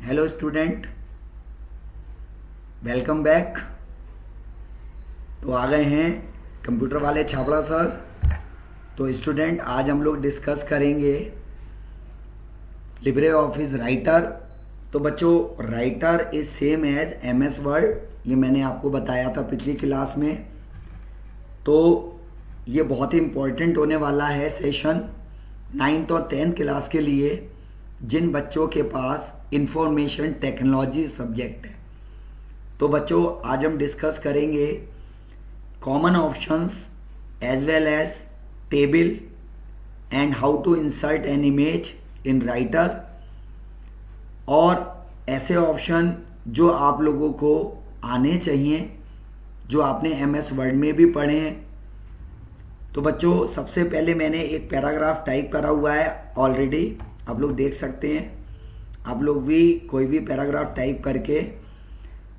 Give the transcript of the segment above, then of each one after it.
Hello student, welcome back. तो आ गए हैं कंप्यूटर वाले छाबड़ा सर। तो स्टूडेंट, आज हम लोग डिस्कस करेंगे लिब्रे ऑफिस राइटर। तो बच्चों, writer is same as M S word, ये मैंने आपको बताया था पिछली क्लास में। तो ये बहुत ही इम्पोर्टेंट होने वाला है सेशन 9th और 10th क्लास के लिए, जिन बच्चों के पास इंफॉर्मेशन टेक्नोलॉजी सब्जेक्ट है। तो बच्चों, आज हम डिस्कस करेंगे common options as well as table and how to insert an image in writer, और ऐसे ऑप्शन जो आप लोगों को आने चाहिए, जो आपने एम एस वर्ड में भी पढ़े हैं। तो बच्चों, सबसे पहले मैंने एक पैराग्राफ टाइप करा हुआ है ऑलरेडी, आप लोग देख सकते हैं। आप लोग भी कोई भी पैराग्राफ टाइप करके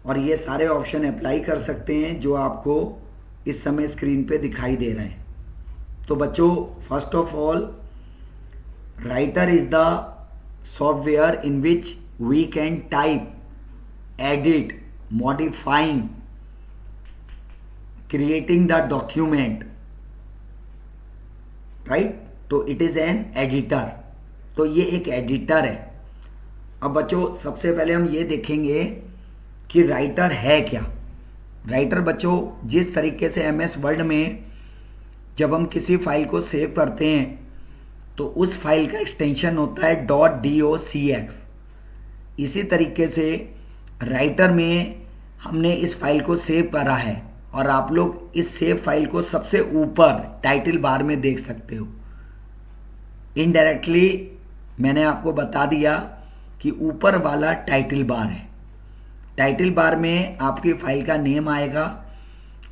और ये सारे ऑप्शन अप्लाई कर सकते हैं जो आपको इस समय स्क्रीन पे दिखाई दे रहे हैं। तो बच्चों, first of all, writer is the software in which we can type, edit, modifying, creating the document, right. तो इट इज एन एडिटर। तो ये एक एडिटर है। अब बच्चों, सबसे पहले हम ये देखेंगे कि राइटर है क्या। राइटर बच्चों, जिस तरीके से एम एस वर्ड में जब हम किसी फाइल को सेव करते हैं तो उस फाइल का एक्सटेंशन होता है .docx। इसी तरीके से राइटर में हमने इस फाइल को सेव करा है और आप लोग इस सेव फाइल को सबसे ऊपर टाइटल बार में देख सकते हो। इनडायरेक्टली मैंने आपको बता दिया कि ऊपर वाला टाइटल बार है। टाइटल बार में आपकी फाइल का नेम आएगा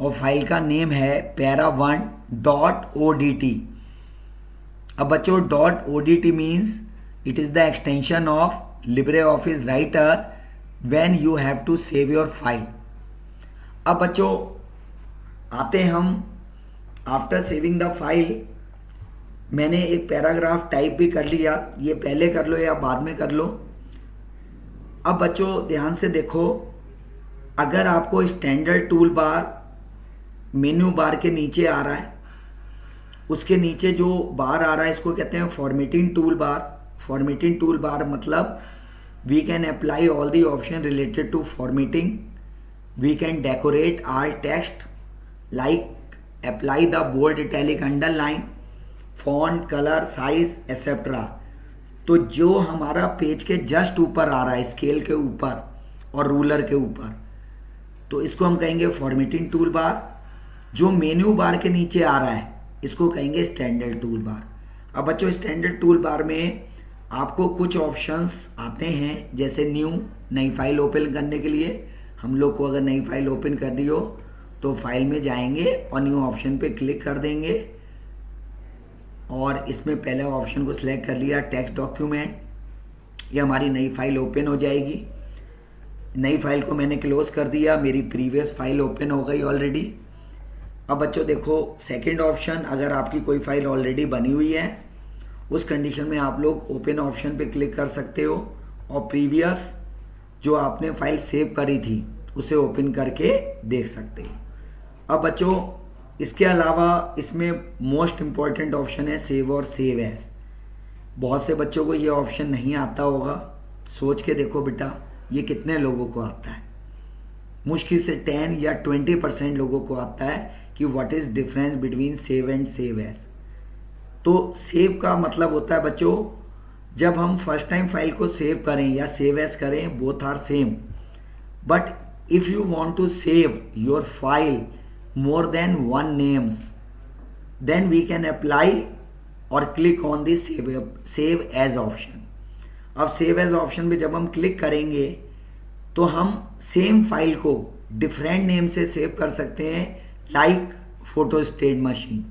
और फाइल का नेम है para1.odt। अब बच्चों, .odt means it is the extension of LibreOffice writer when you have to save your file. अब बच्चों, आते हम आफ्टर सेविंग द फाइल। मैंने एक पैराग्राफ टाइप भी कर लिया, ये पहले कर लो या बाद में कर लो। अब बच्चों ध्यान से देखो, अगर आपको स्टैंडर्ड टूल बार मेन्यू बार के नीचे आ रहा है, उसके नीचे जो बार आ रहा है इसको कहते हैं formatting tool bar. Formatting tool bar मतलब we can apply all the option related to formatting. We can decorate our text like apply the bold, italic, underline, font, colour, size etcetera. तो जो हमारा पेज के just ऊपर आ रहा है, scale के ऊपर और रूलर के ऊपर, तो इसको हम कहेंगे फॉर्मेटिंग टूल बार। जो मेन्यू बार के नीचे आ रहा है इसको कहेंगे स्टैंडर्ड टूल बार। अब बच्चों, स्टैंडर्ड टूल बार में आपको कुछ ऑप्शंस आते हैं, जैसे न्यू, नई फाइल ओपन करने के लिए हम लोग को अगर नई फाइल ओपन करनी हो तो फाइल में जाएंगे और न्यू ऑप्शन पे क्लिक कर देंगे और इसमें पहले ऑप्शन को सिलेक्ट कर लिया टेक्स्ट डॉक्यूमेंट, ये हमारी नई फाइल ओपन हो जाएगी। नई फाइल को मैंने क्लोज कर दिया, मेरी प्रीवियस फाइल ओपन हो गई ऑलरेडी। अब बच्चों देखो, सेकंड ऑप्शन, अगर आपकी कोई फाइल ऑलरेडी बनी हुई है उस कंडीशन में आप लोग ओपन ऑप्शन पे क्लिक कर सकते हो और प्रीवियस जो आपने फाइल सेव करी थी उसे ओपन करके देख सकते हो। अब बच्चों, इसके अलावा इसमें मोस्ट इम्पॉर्टेंट ऑप्शन है सेव और सेव एज। बहुत से बच्चों को ये ऑप्शन नहीं आता होगा। सोच के देखो बेटा, ये कितने लोगों को आता है? मुश्किल से 10 या 20% लोगों को आता है कि what is difference between save and save as. तो सेव का मतलब होता है बच्चों, जब हम फर्स्ट टाइम फाइल को सेव करें या सेव एज करें, both are same. But if you want to save your file more than one names, then we can apply or click on the save as option। अब save as option पे जब हम click करेंगे तो हम same file को different name से save कर सकते हैं, लाइक फोटोस्टेट मशीन।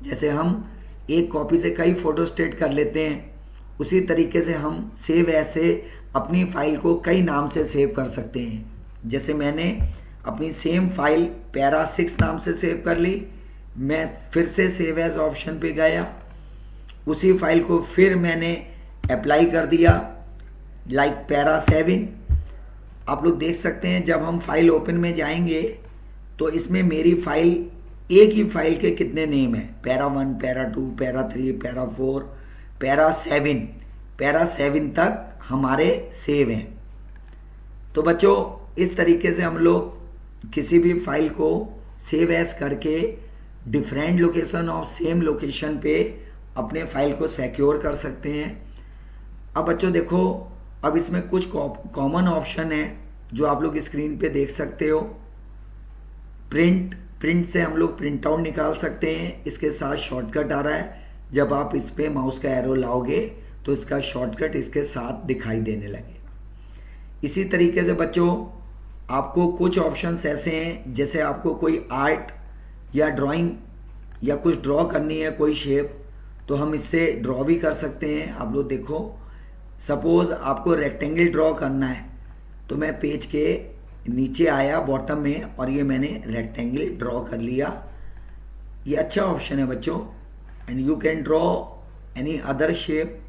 जैसे हम एक कॉपी से कई फोटोस्टेट कर लेते हैं, उसी तरीके से हम सेव एज से अपनी फाइल को कई नाम से सेव कर सकते हैं। जैसे मैंने अपनी सेम फाइल para6 नाम से सेव कर ली, मैं फिर से सेव एज ऑप्शन पे गया, उसी फाइल को फिर मैंने अप्लाई कर दिया लाइक पैरा 7। आप लोग देख सकते हैं जब हम फाइल ओपन में जाएंगे तो इसमें मेरी फाइल, एक ही फाइल के कितने नेम है, para 1, para 2, para 3, para 4, para 7, para 7 तक हमारे सेव हैं। तो बच्चों इस तरीके से हम लोग किसी भी फाइल को सेव एज करके डिफरेंट लोकेशन और सेम लोकेशन पे अपने फाइल को सिक्योर कर सकते हैं। अब बच्चों देखो, अब इसमें कुछ कॉमन ऑप्शन है जो आप लोग स्क्रीन पे देख सकते हो। प्रिंट से हम लोग प्रिंट आउट निकाल सकते हैं। इसके साथ शॉर्टकट आ रहा है, जब आप इस पे माउस का एरो लाओगे तो इसका शॉर्टकट इसके साथ दिखाई देने लगेगा। इसी तरीके से बच्चों आपको कुछ ऑप्शंस ऐसे हैं, जैसे आपको कोई आर्ट या ड्राइंग या कुछ ड्रॉ करनी है कोई शेप, तो हम इससे ड्रॉ भी कर सकते हैं। आप लोग देखो, सपोज आपको रेक्टेंगल ड्रॉ करना है तो मैं पेज के नीचे आया बॉटम में और ये मैंने रेक्टेंगल ड्रॉ कर लिया। ये अच्छा ऑप्शन है बच्चों। And you can draw any other shape.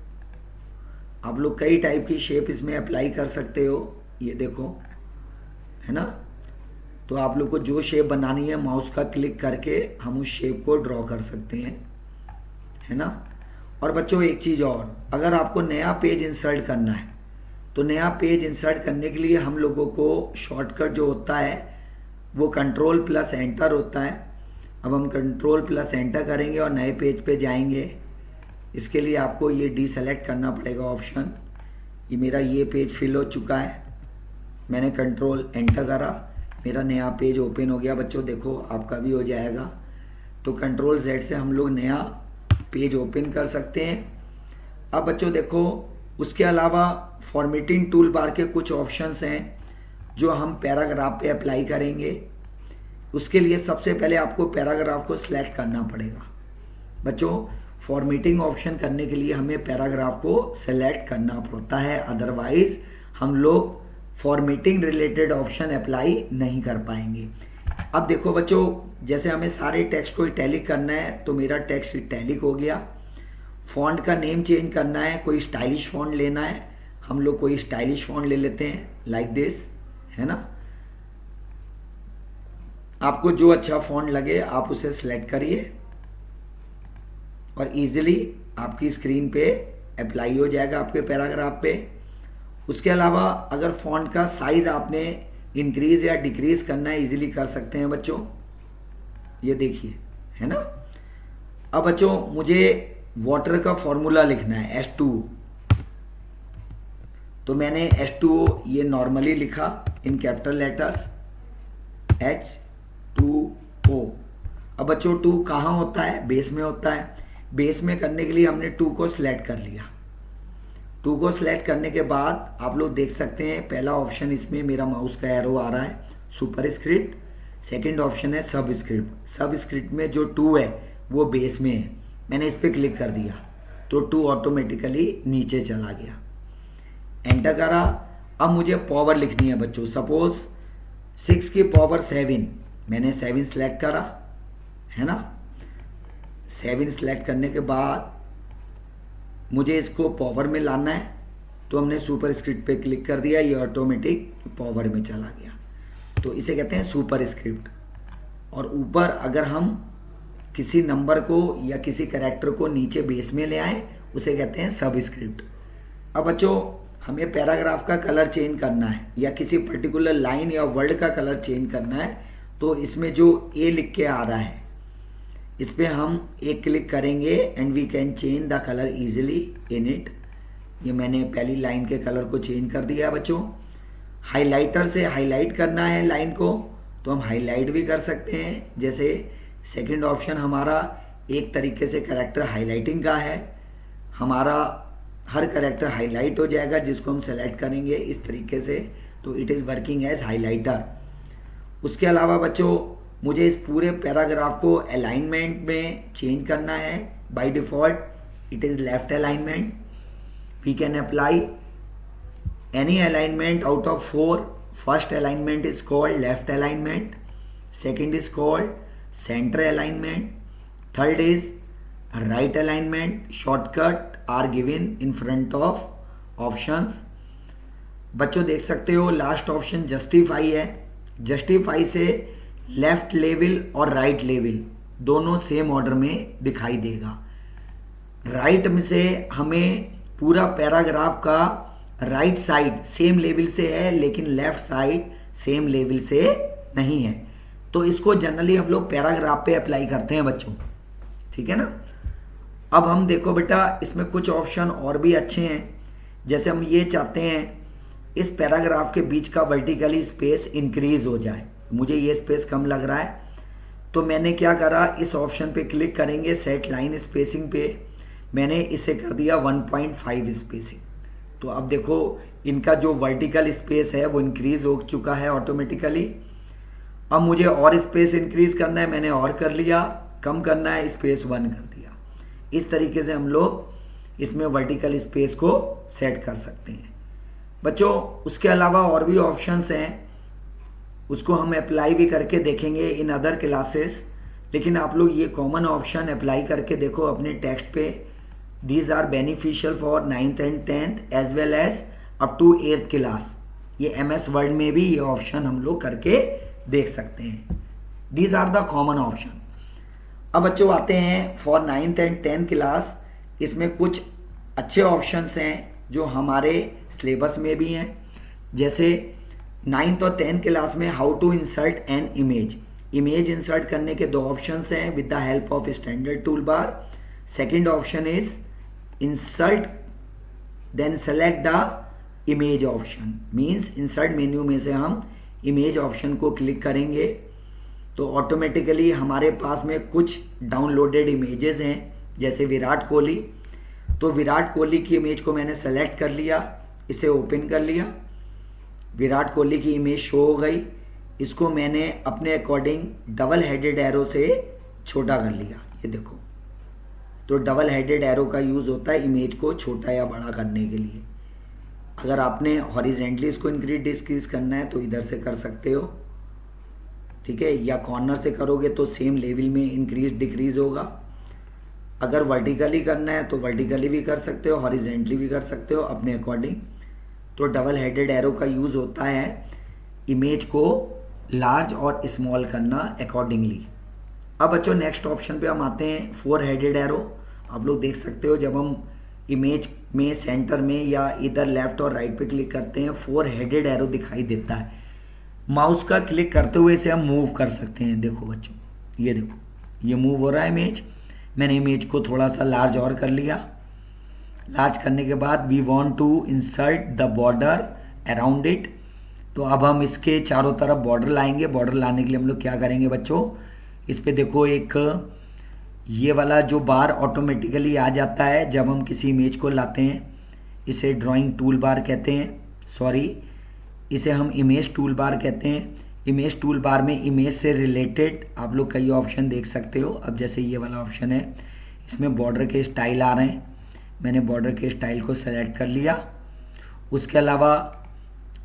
आप लोग कई टाइप की शेप इसमें अप्लाई कर सकते हो, ये देखो, है ना। तो आप लोग को जो शेप बनानी है माउस का क्लिक करके हम उस शेप को ड्रॉ कर सकते हैं, है ना। और बच्चों एक चीज़ और, अगर आपको नया पेज इंसर्ट करना है तो नया पेज इंसर्ट करने के लिए हम लोगों को शॉर्टकट जो होता है वो कंट्रोल प्लस एंटर होता है। अब हम कंट्रोल प्लस एंटर करेंगे और नए पेज पे जाएंगे। इसके लिए आपको ये डीसेलेक्ट करना पड़ेगा ऑप्शन। ये मेरा ये पेज फिल हो चुका है, मैंने कंट्रोल एंटर करा, मेरा नया पेज ओपन हो गया। बच्चों देखो आपका भी हो जाएगा। तो कंट्रोल Z से हम लोग नया पेज ओपन कर सकते हैं। अब बच्चों देखो, उसके अलावा फॉर्मेटिंग टूल बार के कुछ ऑप्शंस हैं जो हम पैराग्राफ पे अप्लाई करेंगे। उसके लिए सबसे पहले आपको पैराग्राफ को सिलेक्ट करना पड़ेगा। बच्चों फॉर्मेटिंग ऑप्शन करने के लिए हमें पैराग्राफ को सिलेक्ट करना पड़ता है, अदरवाइज हम लोग फॉर्मेटिंग रिलेटेड ऑप्शन अप्लाई नहीं कर पाएंगे। अब देखो बच्चों, जैसे हमें सारे टेक्स्ट को इटैलिक करना है तो मेरा टेक्स्ट इटैलिक हो गया। फॉन्ट का नेम चेंज करना है, कोई स्टाइलिश फॉन्ट लेना है, हम लोग कोई स्टाइलिश फॉन्ट ले लेते हैं लाइक दिस, है ना। आपको जो अच्छा फॉन्ट लगे आप उसे सिलेक्ट करिए और इजीली आपकी स्क्रीन पे अप्लाई हो जाएगा आपके पैराग्राफ पे। उसके अलावा अगर फॉन्ट का साइज आपने इंक्रीज या डिक्रीज करना है, इजीली कर सकते हैं बच्चों, ये देखिए, है ना। अब बच्चों मुझे वाटर का फॉर्मूला लिखना है H2O, तो मैंने H2O ये नॉर्मली लिखा इन कैपिटल लेटर्स H2O। अब बच्चों 2 कहाँ होता है, बेस में होता है। बेस में करने के लिए हमने 2 को सिलेक्ट कर लिया। 2 को सिलेक्ट करने के बाद आप लोग देख सकते हैं पहला ऑप्शन, इसमें मेरा माउस का एरो आ रहा है सुपर स्क्रिप्ट। सेकेंड ऑप्शन है सब स्क्रिप्ट। सब स्क्रिप्ट में जो 2 है वो बेस में है, मैंने इस पर क्लिक कर दिया तो 2 ऑटोमेटिकली नीचे चला गया। एंटर करा। अब मुझे पावर लिखनी है बच्चों, सपोज 6 की पावर 7, मैंने 7 सिलेक्ट करा, है ना। 7 सिलेक्ट करने के बाद मुझे इसको पावर में लाना है तो हमने सुपर स्क्रिप्ट पे क्लिक कर दिया, ये ऑटोमेटिक पावर में चला गया। तो इसे कहते हैं सुपर स्क्रिप्ट। और ऊपर अगर हम किसी नंबर को या किसी कैरेक्टर को नीचे बेस में ले आए उसे कहते हैं सब स्क्रिप्ट। अब बच्चों हमें पैराग्राफ का कलर चेंज करना है या किसी पर्टिकुलर लाइन या वर्ड का कलर चेंज करना है, तो इसमें जो ए लिख के आ रहा है इस पर हम एक क्लिक करेंगे and we can change the colour easily in it. ये मैंने पहली लाइन के कलर को चेंज कर दिया बच्चों। हाइलाइटर से हाईलाइट करना है लाइन को तो हम हाईलाइट भी कर सकते हैं। जैसे सेकंड ऑप्शन हमारा एक तरीके से कैरेक्टर हाईलाइटिंग का है, हमारा हर कैरेक्टर हाईलाइट हो जाएगा जिसको हम सेलेक्ट करेंगे इस तरीके से, तो it is working as highlighter. उसके अलावा बच्चों मुझे इस पूरे पैराग्राफ को अलाइनमेंट में चेंज करना है। By default it is left alignment. We can apply any alignment out of 4। First alignment is called left alignment, second is called center alignment, third is right alignment. Shortcut are given in front of options बच्चों देख सकते हो last option justify है। Justify से left level और right level दोनों same order में दिखाई देगा। राइट में से हमें पूरा पैराग्राफ का राइट साइड सेम लेवल से है, लेकिन लेफ्ट साइड सेम लेवल से नहीं है। तो इसको जनरली हम लोग पैराग्राफ पे अप्लाई करते हैं बच्चों, ठीक है ना। अब हम देखो बेटा, इसमें कुछ ऑप्शन और भी अच्छे हैं। जैसे हम ये चाहते हैं इस पैराग्राफ के बीच का वर्टिकली स्पेस इंक्रीज हो जाए, मुझे ये स्पेस कम लग रहा है, तो मैंने क्या करा, इस ऑप्शन पे क्लिक करेंगे सेट लाइन स्पेसिंग पे, मैंने इसे कर दिया 1.5 स्पेसिंग। तो अब देखो इनका जो वर्टिकल स्पेस है वो इंक्रीज हो चुका है ऑटोमेटिकली। अब मुझे और स्पेस इंक्रीज करना है, मैंने और कर लिया, कम करना है स्पेस 1 कर दिया। इस तरीके से हम लोग इसमें वर्टिकल स्पेस को सेट कर सकते हैं बच्चों। उसके अलावा और भी ऑप्शंस हैं, उसको हम अप्लाई भी करके देखेंगे इन अदर क्लासेस, लेकिन आप लोग ये कॉमन ऑप्शन अप्लाई करके देखो अपने टेक्स्ट पे। These are beneficial for 9th and 10th as well as up to 8th class. ये MS वर्ड में भी ये ऑप्शन हम लोग करके देख सकते हैं। These are the common option. अब बच्चों आते हैं for 9th and 10th class. इसमें कुछ अच्छे ऑप्शंस हैं जो हमारे सिलेबस में भी हैं। जैसे 9th और 10th क्लास में how to insert an image. Image insert करने के 2 ऑप्शंस हैं with the help of standard tool bar. Second option is insert then select the image option, means insert menu में से हम इमेज ऑप्शन को click करेंगे तो ऑटोमेटिकली हमारे पास में कुछ डाउनलोडेड इमेजेस हैं, जैसे विराट कोहली। तो विराट कोहली की इमेज को मैंने सेलेक्ट कर लिया, इसे ओपन कर लिया, विराट कोहली की इमेज शो हो गई। इसको मैंने अपने अकॉर्डिंग डबल हेडेड एरो से छोटा कर लिया, ये देखो। तो डबल हेडेड एरो का यूज़ होता है इमेज को छोटा या बड़ा करने के लिए। अगर आपने हॉरिजेंटली इसको इंक्रीज डिक्रीज करना है तो इधर से कर सकते हो, ठीक है, या कॉर्नर से करोगे तो सेम लेवल में इंक्रीज डिक्रीज होगा। अगर वर्टिकली करना है तो वर्टिकली भी कर सकते हो, हॉरिजेंटली भी कर सकते हो अपने अकॉर्डिंग। तो डबल हेडेड एरो का यूज़ होता है इमेज को लार्ज और स्मॉल करना अकॉर्डिंगली। अब बच्चों नेक्स्ट ऑप्शन पे हम आते हैं 4 हेडेड एरो। आप लोग देख सकते हो जब हम इमेज में सेंटर में या इधर लेफ्ट और राइट पे क्लिक करते हैं 4 हेडेड एरो दिखाई देता है। माउस का क्लिक करते हुए इसे हम मूव कर सकते हैं। देखो बच्चों, ये देखो ये मूव हो रहा है इमेज। मैंने इमेज को थोड़ा सा लार्ज और कर लिया। लार्ज करने के बाद we want to insert the border around it. तो अब हम इसके चारों तरफ बॉर्डर लाएंगे। बॉर्डर लाने के लिए हम लोग क्या करेंगे बच्चों, इस पे देखो एक ये वाला जो बार ऑटोमेटिकली आ जाता है जब हम किसी इमेज को लाते हैं। इसे ड्राइंग टूल बार कहते हैं, सॉरी इसे हम इमेज टूल बार कहते हैं। इमेज टूल बार में इमेज से रिलेटेड आप लोग कई ऑप्शन देख सकते हो। अब जैसे ये वाला ऑप्शन है, इसमें बॉर्डर के स्टाइल आ रहे हैं, मैंने बॉर्डर के स्टाइल को सेलेक्ट कर लिया। उसके अलावा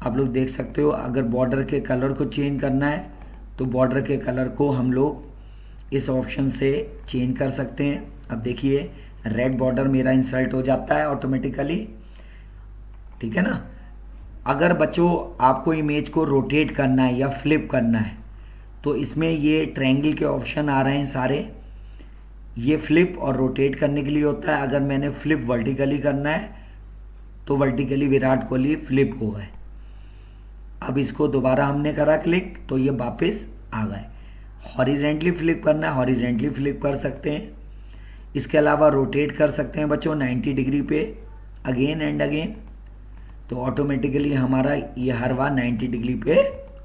आप लोग देख सकते हो अगर बॉर्डर के कलर को चेंज करना है तो बॉर्डर के कलर को हम लोग इस ऑप्शन से चेंज कर सकते हैं। अब देखिए रेड बॉर्डर मेरा इंसर्ट हो जाता है ऑटोमेटिकली, ठीक है ना। अगर बच्चों आपको इमेज को रोटेट करना है या फ्लिप करना है तो इसमें ये ट्रायंगल के ऑप्शन आ रहे हैं सारे। ये फ्लिप और रोटेट करने के लिए होता है। अगर मैंने फ्लिप वर्टिकली करना है तो वर्टिकली विराट कोहली फ्लिप हो गए। अब इसको दोबारा हमने करा क्लिक तो ये वापस आ गए। हॉरिजेंटली फ्लिप करना है, हॉरिजेंटली फ्लिप कर सकते हैं। इसके अलावा रोटेट कर सकते हैं बच्चों 90 डिग्री पे अगेन एंड अगेन, तो ऑटोमेटिकली हमारा ये हर बार 90 डिग्री पे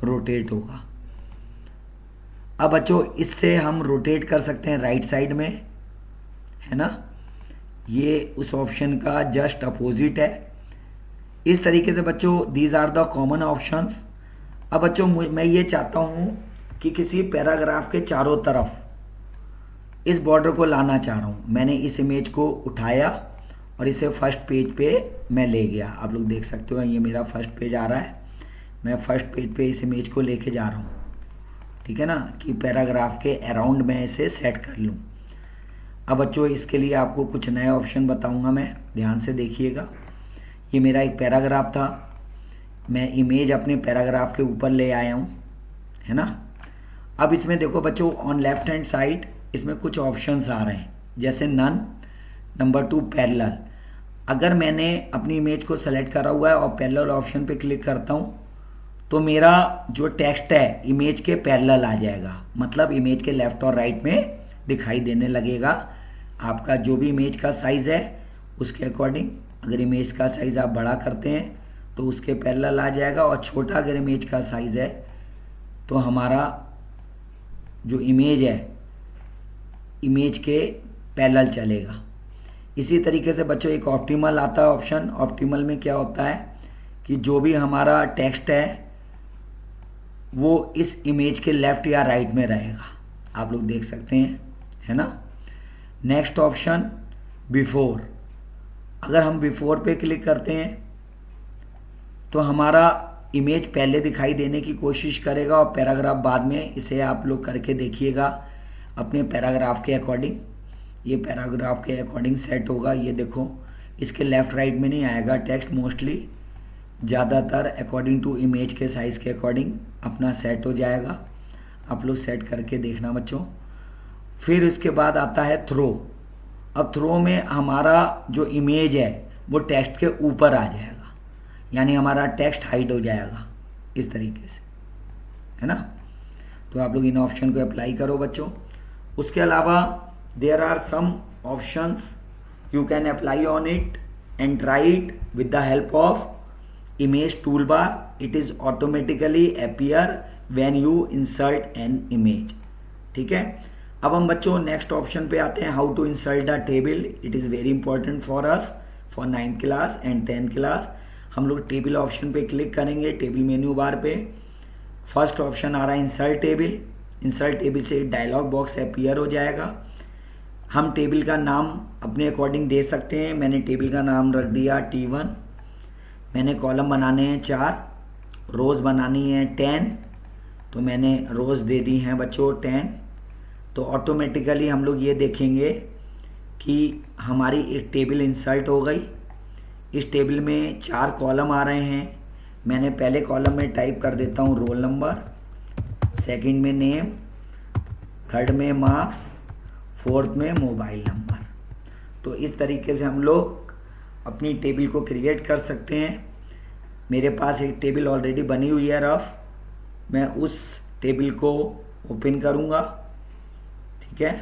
रोटेट होगा। अब बच्चों इससे हम रोटेट कर सकते हैं राइट साइड में, है ना, ये उस ऑप्शन का जस्ट अपोजिट है। इस तरीके से बच्चों these are the common options. अब बच्चों मैं ये चाहता हूँ कि किसी पैराग्राफ के चारों तरफ इस बॉर्डर को लाना चाह रहा हूँ। मैंने इस इमेज को उठाया और इसे फर्स्ट पेज पे मैं ले गया। आप लोग देख सकते हो ये मेरा फर्स्ट पेज आ रहा है, मैं फर्स्ट पेज पे इस इमेज को लेके जा रहा हूँ, ठीक है ना, कि पैराग्राफ के अराउंड मैं इसे सेट कर लूँ। अब बच्चों इसके लिए आपको कुछ नए ऑप्शन बताऊँगा मैं, ध्यान से देखिएगा। ये मेरा एक पैराग्राफ था, मैं इमेज अपने पैराग्राफ के ऊपर ले आया हूँ, है ना। अब इसमें देखो बच्चों, ऑन लेफ्ट हैंड साइड इसमें कुछ ऑप्शंस आ रहे हैं, जैसे नन, नंबर 2 पैरेलल। अगर मैंने अपनी इमेज को सेलेक्ट करा हुआ है और पैरेलल ऑप्शन पे क्लिक करता हूँ तो मेरा जो टेक्स्ट है इमेज के पैरेलल आ जाएगा, मतलब इमेज के लेफ्ट और राइट में दिखाई देने लगेगा। आपका जो भी इमेज का साइज़ है उसके अकॉर्डिंग, अगर इमेज का साइज़ आप बड़ा करते हैं तो उसके पैरेलल आ जाएगा, और छोटा अगर इमेज का साइज़ है तो हमारा जो इमेज है इमेज के पैरेलल चलेगा। इसी तरीके से बच्चों एक ऑप्टिमल आता है ऑप्शन। ऑप्टिमल में क्या होता है कि जो भी हमारा टेक्स्ट है वो इस इमेज के लेफ्ट या राइट में रहेगा, आप लोग देख सकते हैं, है ना। Next option before. अगर हम बिफोर पे क्लिक करते हैं तो हमारा इमेज पहले दिखाई देने की कोशिश करेगा और पैराग्राफ बाद में। इसे आप लोग करके देखिएगा अपने पैराग्राफ के अकॉर्डिंग। ये पैराग्राफ के अकॉर्डिंग सेट होगा। ये देखो, इसके लेफ्ट राइट में नहीं आएगा टेक्स्ट, मोस्टली ज़्यादातर अकॉर्डिंग टू इमेज के साइज़ के अकॉर्डिंग अपना सेट हो जाएगा। आप लोग सेट करके देखना बच्चों। फिर उसके बाद आता है थ्रो। अब थ्रो में हमारा जो इमेज है वो टेक्स्ट के ऊपर आ जाएगा, यानी हमारा टेक्स्ट हाइड हो जाएगा इस तरीके से, है ना। तो आप लोग इन ऑप्शन को अप्लाई करो बच्चों। उसके अलावा there are some options you can apply on it and try it with the help of image toolbar. It is automatically appear when you insert an image. ठीक है। अब हम बच्चों नेक्स्ट ऑप्शन पे आते हैं, how to insert a table. It is very important for us for 9th class and 10th class. हम लोग टेबल ऑप्शन पे क्लिक करेंगे, टेबल मेन्यू बार पे फर्स्ट ऑप्शन आ रहा है इंसर्ट टेबल। इंसर्ट टेबल से एक डायलॉग बॉक्स अपीयर हो जाएगा। हम टेबल का नाम अपने अकॉर्डिंग दे सकते हैं। मैंने टेबल का नाम रख दिया T1। मैंने कॉलम बनाने हैं 4, रोज़ बनानी है 10, तो मैंने रोज़ दे दी हैं बच्चों 10। तो ऑटोमेटिकली हम लोग ये देखेंगे कि हमारी एक टेबल इंसर्ट हो गई। इस टेबल में 4 कॉलम आ रहे हैं। मैंने पहले कॉलम में टाइप कर देता हूँ रोल नंबर, सेकंड में नेम, थर्ड में मार्क्स, फोर्थ में मोबाइल नंबर। तो इस तरीके से हम लोग अपनी टेबल को क्रिएट कर सकते हैं। मेरे पास एक टेबल ऑलरेडी बनी हुई है रफ, मैं उस टेबल को ओपन करूंगा, ठीक है,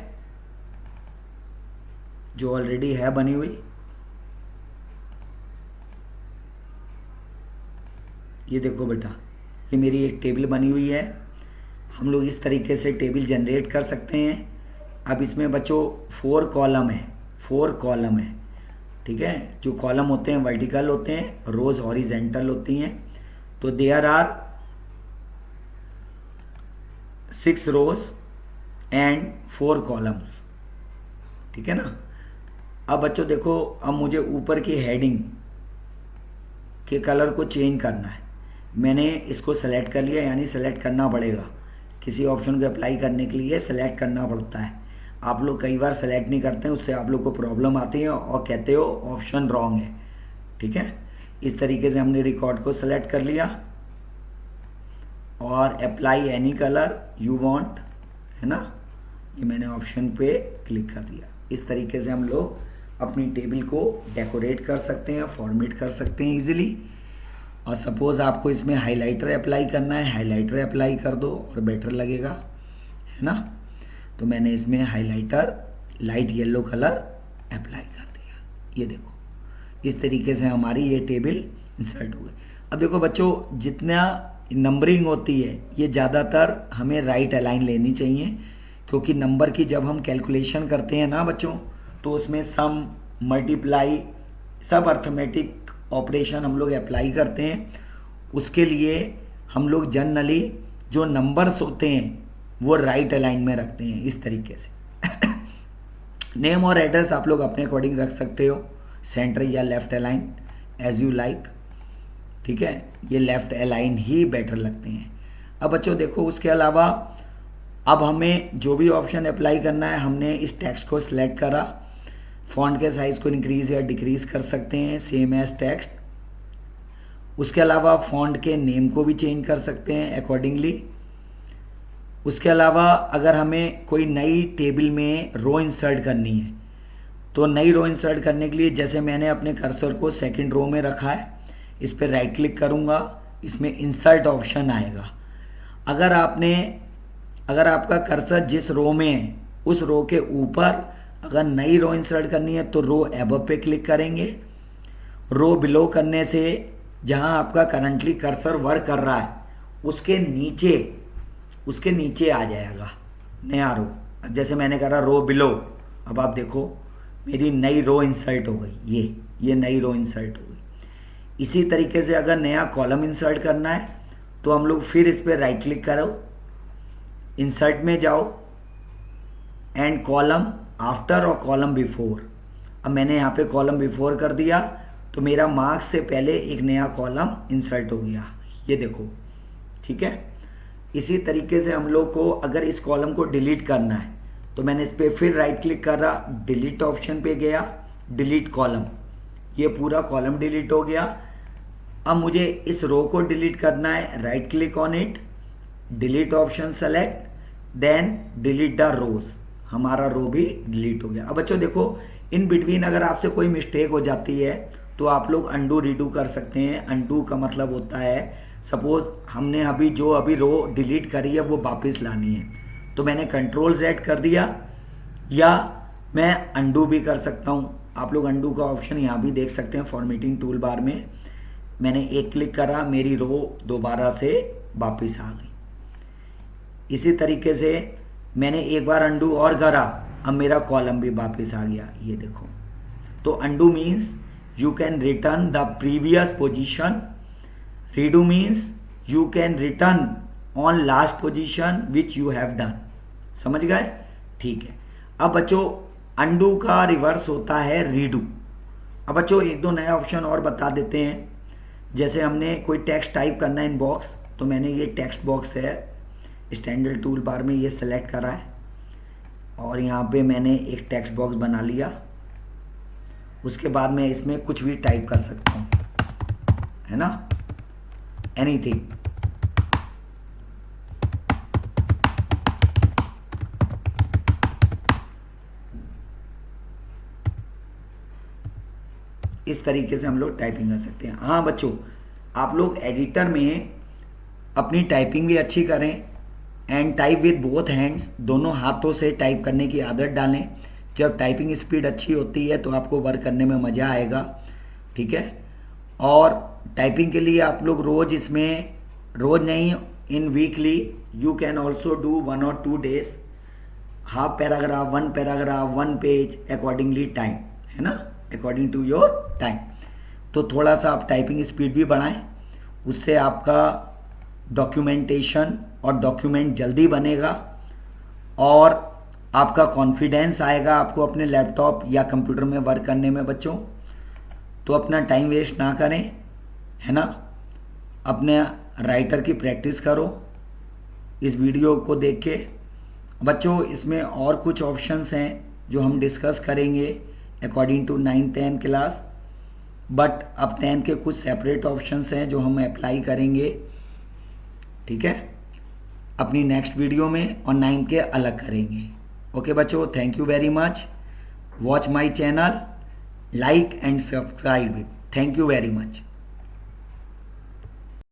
जो ऑलरेडी है बनी हुई। ये देखो बेटा, ये मेरी एक टेबल बनी हुई है। हम लोग इस तरीके से टेबल जनरेट कर सकते हैं। अब इसमें बच्चों 4 कॉलम है, 4 कॉलम है, ठीक है। जो कॉलम होते हैं वर्टिकल होते हैं, रोज हॉरिजेंटल होती हैं। तो there are 6 rows and 4 columns, ठीक है ना। अब बच्चों देखो, अब मुझे ऊपर की हेडिंग के कलर को चेंज करना है। मैंने इसको सेलेक्ट कर लिया, यानी सेलेक्ट करना पड़ेगा। किसी ऑप्शन को अप्लाई करने के लिए सेलेक्ट करना पड़ता है। आप लोग कई बार सेलेक्ट नहीं करते हैं, उससे आप लोग को प्रॉब्लम आती है और कहते हो ऑप्शन रॉन्ग है, ठीक है। इस तरीके से हमने रिकॉर्ड को सेलेक्ट कर लिया और apply any colour you want, है ना। ये मैंने ऑप्शन पे क्लिक कर दिया। इस तरीके से हम लोग अपनी टेबल को डेकोरेट कर सकते हैं, फॉर्मेट कर सकते हैं इजीली। और सपोज़ आपको इसमें हाइलाइटर अप्लाई करना है, हाइलाइटर अप्लाई कर दो और बेटर लगेगा, है ना। तो मैंने इसमें highlighter light yellow colour apply कर दिया। ये देखो, इस तरीके से हमारी ये टेबल इंसर्ट हो गई। अब देखो बच्चों, जितना नंबरिंग होती है ये ज़्यादातर हमें राइट अलाइन लेनी चाहिए, क्योंकि नंबर की जब हम कैलकुलेशन करते हैं ना बच्चों, तो उसमें सम, मल्टीप्लाई, सब अर्थमेटिक ऑपरेशन हम लोग अप्लाई करते हैं। उसके लिए हम लोग जनरली जो नंबर्स होते हैं वो राइट अलाइन में रखते हैं इस तरीके से। नेम और एड्रेस आप लोग अपने अकॉर्डिंग रख सकते हो, सेंटर या left align, as you like, ठीक है। ये लेफ्ट अलाइन ही बेटर लगते हैं। अब बच्चों देखो, उसके अलावा अब हमें जो भी ऑप्शन अप्लाई करना है, हमने इस टेक्स्ट को सिलेक्ट करा। फॉन्ट के साइज को इंक्रीज या डिक्रीज कर सकते हैं, सेम एज टेक्स्ट। उसके अलावा फॉन्ट के नेम को भी चेंज कर सकते हैं अकॉर्डिंगली। उसके अलावा अगर हमें कोई नई टेबल में रो इंसर्ट करनी है तो नई रो इंसर्ट करने के लिए जैसे मैंने अपने कर्सर को सेकंड रो में रखा है, इस पर राइट क्लिक करूँगा, इसमें इंसर्ट ऑप्शन आएगा। अगर आपका कर्सर जिस रो में है उस रो के ऊपर अगर नई रो इंसर्ट करनी है तो रो एबव पे क्लिक करेंगे। रो बिलो करने से जहां आपका करंटली कर्सर वर्क कर रहा है उसके नीचे आ जाएगा नया रो। अब जैसे मैंने करा रो बिलो, अब आप देखो मेरी नई रो इंसर्ट हो गई, ये नई रो इंसर्ट हो गई। इसी तरीके से अगर नया कॉलम इंसर्ट करना है तो हम लोग फिर इस पर राइट क्लिक करो, इंसर्ट में जाओ एंड कॉलम आफ्टर और कॉलम बिफोर। अब मैंने यहाँ पे कॉलम बिफोर कर दिया तो मेरा मार्क्स से पहले एक नया कॉलम इंसर्ट हो गया, ये देखो, ठीक है। इसी तरीके से हम लोग को अगर इस कॉलम को डिलीट करना है तो मैंने इस पर फिर राइट क्लिक करा, डिलीट ऑप्शन पे गया, डिलीट कॉलम, ये पूरा कॉलम डिलीट हो गया। अब मुझे इस रो को डिलीट करना है, right click on it, delete option select, then delete the rows, हमारा रो भी डिलीट हो गया। अब बच्चों देखो इन बिटवीन अगर आपसे कोई मिस्टेक हो जाती है तो आप लोग अंडू रीडू कर सकते हैं। अंडू का मतलब होता है सपोज हमने अभी रो डिलीट करी है वो वापस लानी है तो मैंने कंट्रोल Z कर दिया, या मैं अंडू भी कर सकता हूँ। आप लोग अंडू का ऑप्शन यहाँ भी देख सकते हैं फॉर्मेटिंग टूल बार में। मैंने एक क्लिक करा, मेरी रो दोबारा से वापस आ गई। इसी तरीके से मैंने एक बार अंडू और करा, अब मेरा कॉलम भी वापस आ गया, ये देखो। तो undo means you can return the previous position, redo means you can return on last position which you have done. समझ गए? ठीक है। अब बच्चों अंडू का रिवर्स होता है रीडू। अब बच्चों एक दो नए ऑप्शन और बता देते हैं। जैसे हमने कोई टेक्स्ट टाइप करना है इन बॉक्स, तो मैंने ये टेक्स्ट बॉक्स है स्टैंडर्ड टूल बार में ये सेलेक्ट करा है और यहाँ पे मैंने एक टेक्स्ट बॉक्स बना लिया। उसके बाद मैं इसमें कुछ भी टाइप कर सकता हूँ, है ना, एनीथिंग। इस तरीके से हम लोग टाइपिंग कर सकते हैं। हाँ बच्चों, आप लोग एडिटर में अपनी टाइपिंग भी अच्छी करें and type with both hands, दोनों हाथों से टाइप करने की आदत डालें। जब टाइपिंग स्पीड अच्छी होती है तो आपको वर्क करने में मज़ा आएगा, ठीक है। और टाइपिंग के लिए आप लोग रोज़ नहीं, in weekly you can also do 1 or 2 days, half paragraph, 1 paragraph, 1 page, accordingly time, है ना, अकॉर्डिंग टू योर टाइम। तो थोड़ा सा आप टाइपिंग स्पीड भी बढ़ाएं, उससे आपका डॉक्यूमेंटेशन और डॉक्यूमेंट जल्दी बनेगा और आपका कॉन्फिडेंस आएगा आपको अपने लैपटॉप या कंप्यूटर में वर्क करने में बच्चों। तो अपना टाइम वेस्ट ना करें, है ना, अपने राइटर की प्रैक्टिस करो इस वीडियो को देख के। बच्चों इसमें और कुछ ऑप्शंस हैं जो हम डिस्कस करेंगे according to 9th-10th class, but अब 10th के कुछ सेपरेट ऑप्शंस हैं जो हम अप्लाई करेंगे, ठीक है, अपनी नेक्स्ट वीडियो में, और 9th के अलग करेंगे। ओके बच्चों, thank you very much, watch my channel, like and subscribe. Thank you very much.